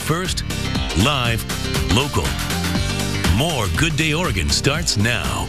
first, live, local. More Good Day Oregon starts now.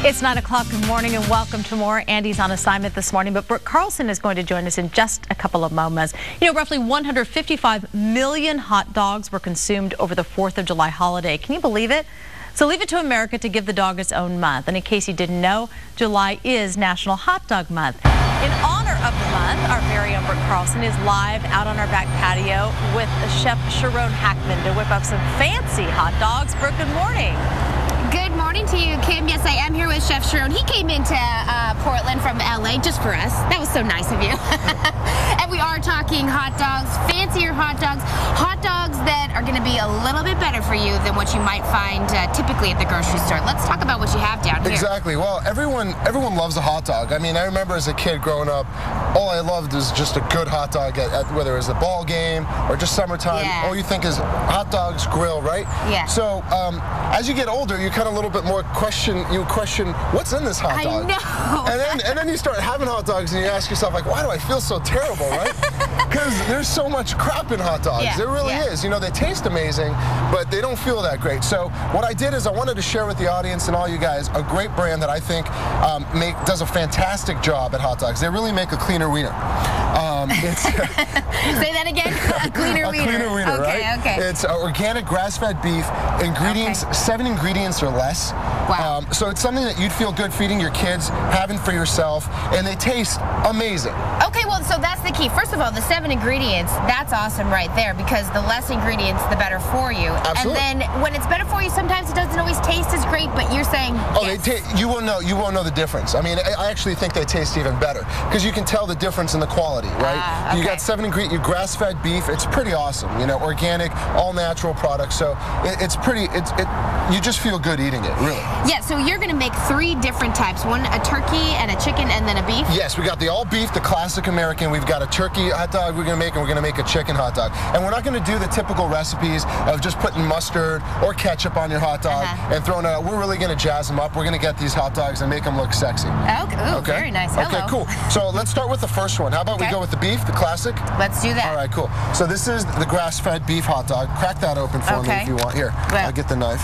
It's 9 o'clock. Good morning and welcome to more. Andy's on assignment this morning, but Brooke Carlson is going to join us in just a couple of moments. You know, roughly 155 million hot dogs were consumed over the 4th of July holiday. Can you believe it? So leave it to America to give the dog its own month. And in case you didn't know, July is National Hot Dog Month. In honor of the month, our very own Brooke Carlson is live out on our back patio with Chef Sharone Hakman to whip up some fancy hot dogs. Brooke, good morning. Good morning to you, Kim. Yes, I am here with Chef Sharone. He came into Portland from LA just for us. That was so nice of you. And we are talking hot dogs, fancier hot dogs that are going to be a little bit better for you than what you might find typically at the grocery store. Let's talk about what you have down here. Exactly. Well, everyone loves a hot dog. I mean, I remember as a kid growing up, all I loved was just a good hot dog at whether it was a ball game or just summertime. Yeah. All you think is hot dogs, grill, right? Yeah. So as you get older, you kind of a little bit more question what's in this hot dog. I know. And then you start having hot dogs and you ask yourself, like, why do I feel so terrible, right? Because there's so much crap in hot dogs. Yeah, There really is. You know, they taste amazing, but they don't feel that great. So what I did is I wanted to share with the audience and all you guys a great brand that I think does a fantastic job at hot dogs. They really make a cleaner wiener. Say that again? A cleaner wiener. A cleaner wiener, okay, right? Okay. It's organic grass-fed beef. Ingredients, 7 ingredients or less. Wow. So it's something that you'd feel good feeding your kids, having for yourself, and they taste amazing. Okay, well, so that's the key. First of all, the 7 ingredients, that's awesome right there, because the less ingredients, the better for you. Absolutely. And then when it's better for you, sometimes it doesn't always taste as great, but you're saying, oh, yes. You won't know the difference. I mean, I actually think they taste even better because you can tell the difference in the quality, right? Okay. You got 7 ingredients, you grass-fed beef. It's pretty awesome. You know, organic, all-natural products. So you just feel good eating it, really. Yeah. So you're going to make 3 different types: one a turkey and a chicken, and then a beef. Yes, we got the all beef, the classic American. We've got a turkey hot dog we're going to make, and we're going to make a chicken hot dog. And we're not going to do the typical recipes of just putting mustard or ketchup on your hot dog and throwing it out. We're really going to jazz them up. We're going to get these hot dogs and make them look sexy. Okay. Ooh, very nice. Hello. Okay, cool. So let's start with the first one. How about we go with the beef, the classic? Let's do that. All right, cool. So this is the grass-fed beef hot dog. Crack that open for me if you want. Here, I'll get the knife.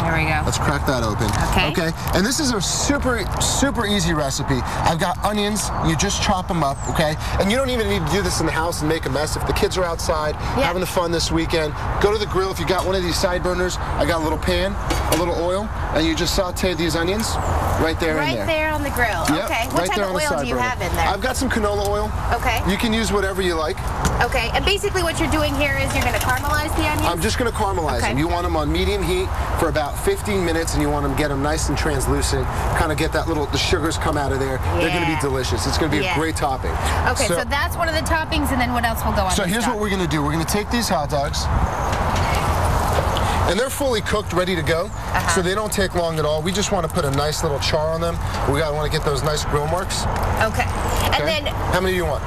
There we go. Let's crack that open. Okay. And this is a super easy recipe. I've got onions. You just chop them up, okay? And you don't even need to do this in the house and make a mess. If the kids are outside having fun this weekend, go to the grill. If you got one of these side burners, I got a little pan, a little oil, and you just saute these onions right there in there. Right there on the grill. Yep, Okay. What type of oil do you have in there? I've got some canola oil. Okay. You can use whatever you like. Okay. And basically what you're doing here is you're going to caramelize the onions? I'm just going to caramelize them. You want them on medium heat for about 15 minutes, and you want them to get them nice and translucent, kind of get the sugars come out of there. They're going to be delicious. It's going to be a great topping. Okay, so that's one of the toppings, and then what else will go on So here's what we're going to do. We're going to take these hot dogs, and they're fully cooked, ready to go, so they don't take long at all. We just want to put a nice little char on them. We want to get those nice grill marks. Okay. And then... How many do you want?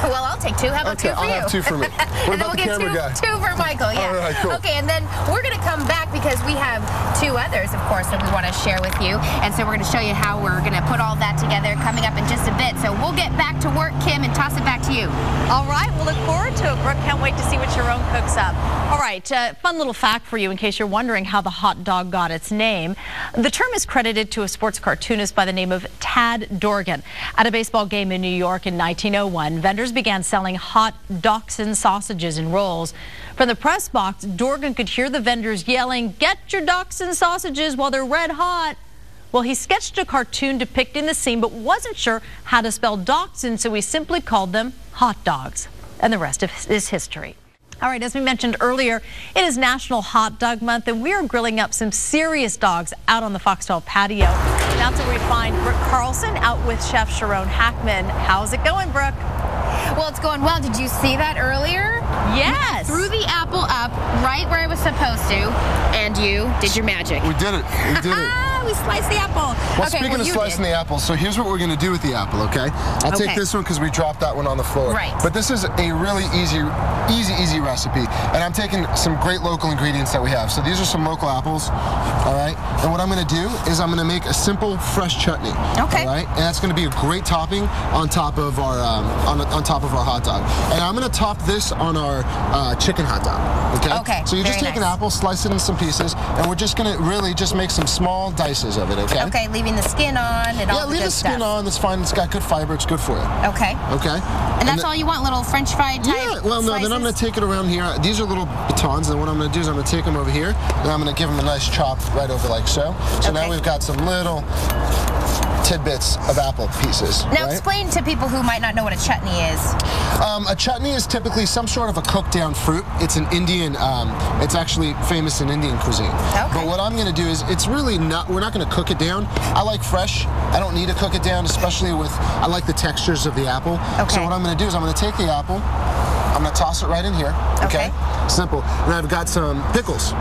Well, I'll take 2. How about 2 for you? I'll have 2 for me. What about the camera guy? 2 for Michael, yeah. All right, cool. Okay, and then we're going to come back because we have 2 others, of course, that we want to share with you. And so we're going to show you how we're going to put all that together coming up in just a bit. So we'll get back to work, Kim, and toss it back to you. All right, we'll look forward to it. Brooke, can't wait to see what Sharone cooks up. All right, fun little fact for you in case you're wondering how the hot dog got its name. The term is credited to a sports cartoonist by the name of Tad Dorgan. At a baseball game in New York in 1901, vendors began selling hot dachshund sausages in rolls. From the press box, Dorgan could hear the vendors yelling, "Get your dachshund sausages while they're red hot." Well, he sketched a cartoon depicting the scene, but wasn't sure how to spell dachshund, so he simply called them hot dogs. And the rest is history. All right, as we mentioned earlier, it is National Hot Dog Month, and we are grilling up some serious dogs out on the Foxtel patio. That's where we find Brooke Carlson out with Chef Sharone Hakman. How's it going, Brooke? Well, it's going well. Did you see that earlier? Yes. Threw the apple up right where I was supposed to, and you did your magic. We did it. We did it. We sliced the apple. Well, speaking of slicing the apple, so here's what we're going to do with the apple, okay? I'll take this one because we dropped that one on the floor. Right. But this is a really easy recipe, and I'm taking some great local ingredients that we have. So these are some local apples, all right? And what I'm going to do is I'm going to make a simple fresh chutney. Okay. All right? And that's going to be a great topping on top of our on top of our hot dog. And I'm going to top this on our chicken hot dog. Okay. Okay. So you just take an apple, slice it in some pieces, and we're just going to really just make some small dices of it. Okay. Okay. Leaving the skin on and all the good stuff. Yeah, leave the skin on. That's fine. It's got good fiber. It's good for you. Okay. Okay. And that's all you want, little French fry type? Yeah. Well, no. slices? Then I'm going to take it around here. These are little batons, and what I'm going to do is I'm going to take them over here, and I'm going to give them a nice chop right over like so. So now we've got some little tidbits of apple pieces. Now right? explain to people who might not know what a chutney is. A chutney is typically some sort of a cooked down fruit. It's an Indian, it's actually famous in Indian cuisine. Okay. But what I'm going to do is, it's really not, we're not going to cook it down. I like fresh. I don't need to cook it down, especially with, I like the textures of the apple. Okay. So what I'm going to do is I'm going to take the apple, I'm going to toss it right in here. Okay. Simple. And I've got some pickles.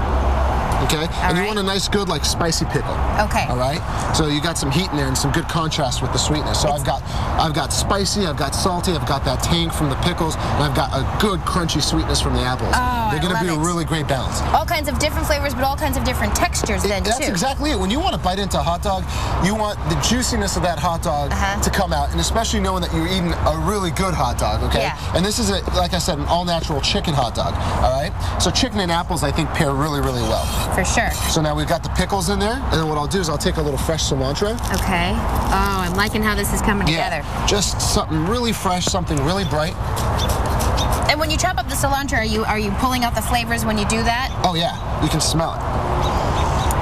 Okay, and you want a nice, good, like, spicy pickle. Okay. All right. So you got some heat in there and some good contrast with the sweetness. So I've got spicy, I've got salty, I've got that tang from the pickles, and I've got a good crunchy sweetness from the apples. Oh, they're going to be a really great balance. All kinds of different flavors, but all kinds of different textures then too. That's exactly it. When you want to bite into a hot dog, you want the juiciness of that hot dog to come out, and especially knowing that you're eating a really good hot dog. Okay. Yeah. And this is like I said, an all-natural chicken hot dog. All right. So chicken and apples, I think, pair really, really well. For sure. So now we've got the pickles in there, and then what I'll do is I'll take a little fresh cilantro. Okay. Oh, I'm liking how this is coming together. Just something really fresh, something really bright. And when you chop up the cilantro, are you pulling out the flavors when you do that? Oh yeah, you can smell it.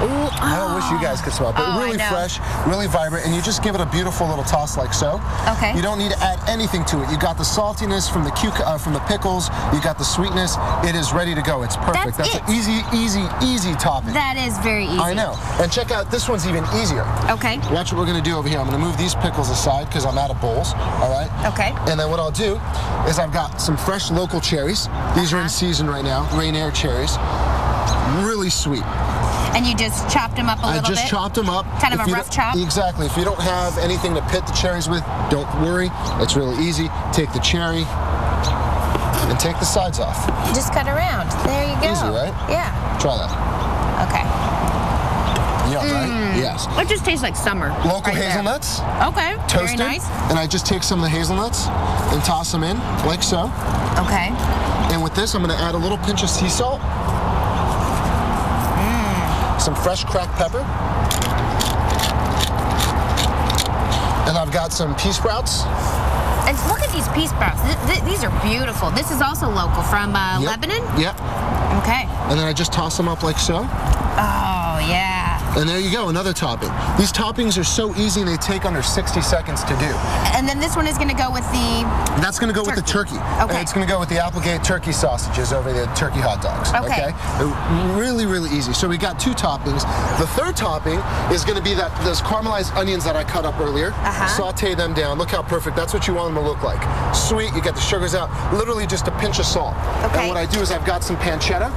Ooh, I don't wish you guys could smell it, but really fresh, really vibrant, and you just give it a beautiful little toss like so. Okay. You don't need to add anything to it. You got the saltiness from the from the pickles. You got the sweetness. It is ready to go. It's perfect. That's an easy topping. That is very easy. I know. And check out, this one's even easier. Okay. Watch what we're going to do over here. I'm going to move these pickles aside because I'm out of bowls. All right. Okay. And then what I'll do is I've got some fresh local cherries. These are in season right now. Rainier cherries. Really sweet. And you just chopped them up a little bit? I just chopped them up. Kind of a rough chop? Exactly. If you don't have anything to pit the cherries with, don't worry. It's really easy. Take the cherry and take the sides off. Just cut around. There you go. Easy, right? Yeah. Try that. Okay. Yeah, right? Yes. It just tastes like summer. Local hazelnuts. Okay. Toasted. Very nice. And I just take some of the hazelnuts and toss them in like so. Okay. And with this, I'm going to add a little pinch of sea salt. Some fresh cracked pepper. And I've got some pea sprouts. And look at these pea sprouts. These are beautiful. This is also local from Lebanon? Yep. Okay. And then I just toss them up like so. Oh, yeah. And there you go, another topping. These toppings are so easy, they take under 60 seconds to do. And then this one is going to go with the... That's going to go with the turkey. Okay. And it's going to go with the Applegate turkey sausages over the turkey hot dogs. Okay. They're really, really easy. So we got two toppings. The third topping is going to be those caramelized onions that I cut up earlier. Saute them down. Look how perfect. That's what you want them to look like. Sweet, you get the sugars out. Literally just a pinch of salt. Okay. And what I do is I've got some pancetta.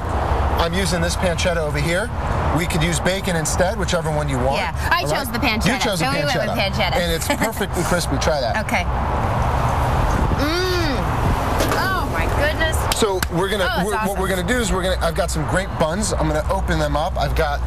I'm using this pancetta over here. We could use bacon instead, whichever one you want. Yeah, I chose the pancetta. You chose the pancetta. We went with pancetta. And it's perfect and crispy. Try that. Okay. Oh my goodness. So we're gonna what we're gonna do is I've got some great buns. I'm gonna open them up. I've got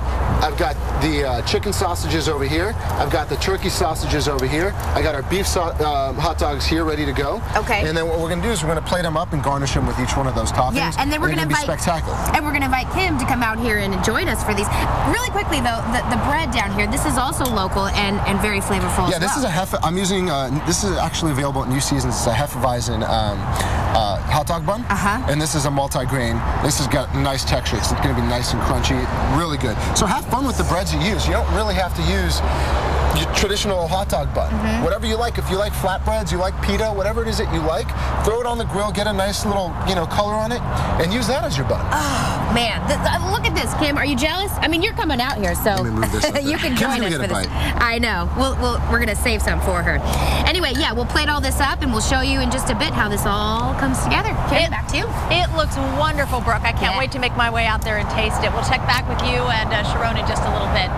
the chicken sausages over here. I've got the turkey sausages over here. I got our beef hot dogs here ready to go. Okay. And then what we're gonna do is we're gonna plate them up and garnish them with each one of those toppings. Yeah, and then we're gonna invite spectacular. And we're gonna invite Kim to come out here and join us for these. Really quickly though, the bread down here. This is also local and very flavorful. Yeah, this is a I'm using. This is actually available at New Seasons. It's a Hefeweizen hot dog bun. And this is a multi-grain. This has got nice texture. It's going to be nice and crunchy, really good. So have fun with the breads you use. You don't really have to use your traditional hot dog bun. Whatever you like. If you like flatbreads, you like pita, whatever it is that you like, throw it on the grill, get a nice little, color on it, and use that as your bun. Oh, man. Look at this, Kim. Are you jealous? I mean, you're coming out here, so Let me move this up there. you can Kim's join us gonna for get a this. bite. I know. We're going to save some for her. Anyway, yeah, we'll plate all this up, and we'll show you in just a bit how this all comes together. Kim, back to you. It looks wonderful, Brooke. I can't wait to make my way out there and taste it. We'll check back with you and Sharone in just a little bit.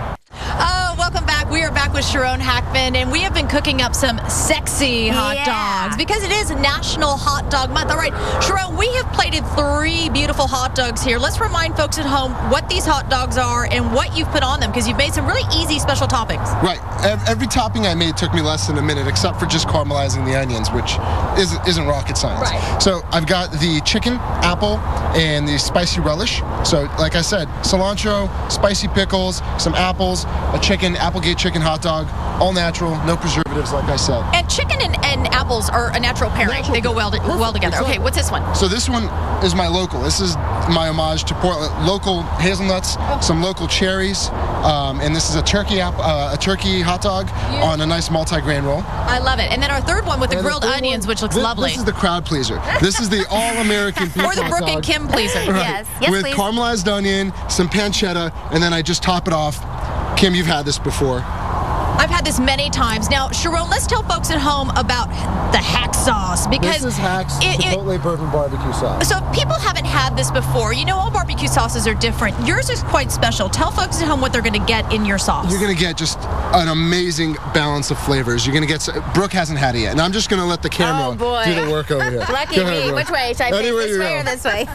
Oh, welcome back. back. We are back with Sharone Hakman, and we have been cooking up some sexy hot dogs because it is National Hot Dog Month. All right, Sharone, we have plated 3 beautiful hot dogs here. Let's remind folks at home what these hot dogs are and what you've put on them, because you've made some really easy special toppings. Right. Every topping I made took me less than a minute, except for just caramelizing the onions, which isn't rocket science. Right. So I've got the chicken, apple, and the spicy relish. So, like I said, cilantro, spicy pickles, some apples, a chicken, Applegate chicken hot dog, all natural, no preservatives, like I said. And chicken and apples are a natural pairing. They go well together. Exactly. Okay, what's this one? So this one is my local. This is my homage to Portland. Local hazelnuts, some local cherries, and this is a turkey hot dog on a nice multi-grain roll. I love it. And then our third one with the grilled onions, which looks lovely. This is the crowd pleaser. This is the all-American beef or the hot Brooke dog. and Kim pleaser. Right. Yes, with please. caramelized onion, some pancetta, and then I just top it off. Kim, you've had this before. I've had this many times. Now, Sharone, let's tell folks at home about the hack sauce, because this is Hack's Chipotle bourbon barbecue sauce. So if people haven't had this before, you know all barbecue sauces are different. Yours is quite special. Tell folks at home what they're going to get in your sauce. You're going to get just an amazing balance of flavors. You're going to get, Brooke hasn't had it yet, and I'm just going to let the camera do the work over here. Lucky me. Which way? Should I face this way or this way?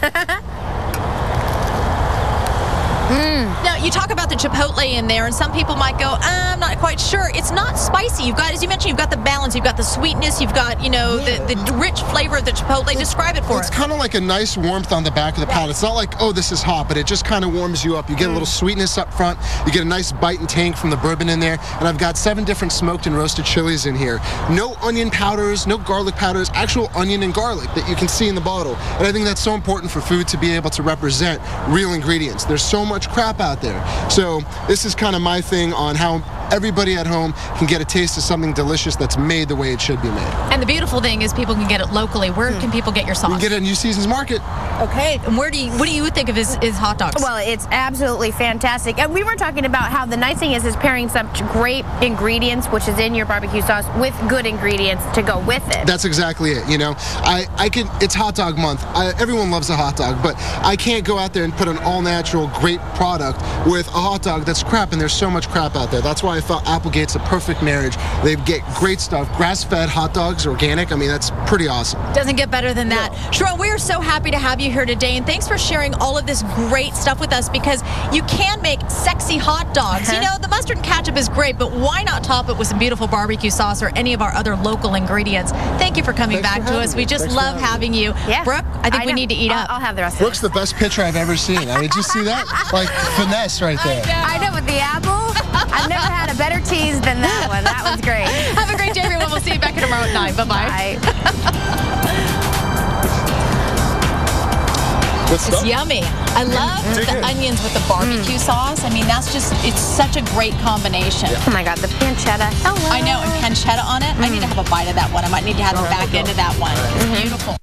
Now, you talk about the chipotle in there, and some people might go, I'm not quite sure. It's not spicy. You've got, as you mentioned, you've got the balance. You've got the sweetness. You've got, the rich flavor of the chipotle. Describe it for us. It's kind of like a nice warmth on the back of the palate. It's not like, oh, this is hot, but it just kind of warms you up. You get a little sweetness up front. You get a nice bite and tang from the bourbon in there. And I've got 7 different smoked and roasted chilies in here. No onion powders, no garlic powders, actual onion and garlic that you can see in the bottle. And I think that's so important for food to be able to represent real ingredients. There's so much crap out there. So this is kind of my thing on how everybody at home can get a taste of something delicious that's made the way it should be made. And the beautiful thing is people can get it locally. Where can people get your sauce? You can get it at New Seasons Market. Okay. And what do you think of his hot dogs? Well, it's absolutely fantastic. And we were talking about how the nice thing is pairing some great ingredients, which is in your barbecue sauce, with good ingredients to go with it. That's exactly it. It's hot dog month. Everyone loves a hot dog, but I can't go out there and put an all-natural, great product with a hot dog that's crap, and there's so much crap out there. That's why I felt Applegate's a perfect marriage. They get great stuff. Grass-fed hot dogs, organic. I mean, that's pretty awesome. Doesn't get better than that. Sharone, we are so happy to have you here today, and thanks for sharing all of this great stuff with us, because you can make sexy hot dogs. The mustard and ketchup is great, but why not top it with some beautiful barbecue sauce or any of our other local ingredients? Thank you for coming back to us. We just love having you. Yeah. Brooke, I think we need to eat up. I'll have the rest Brooke's of the best pitcher I've ever seen. I mean, did you see that? Like, finesse right there. I know, with the apple. I've never had a better tease than that one. That one's great. Have a great day, everyone. We'll see you back here tomorrow at 9. Bye-bye. Bye. It's yummy. I love the onions with the barbecue sauce. I mean, it's such a great combination. Oh my God, the pancetta. Hello. I know, and pancetta on it. I need to have a bite of that one. I might need to have the back end of that one. It's beautiful.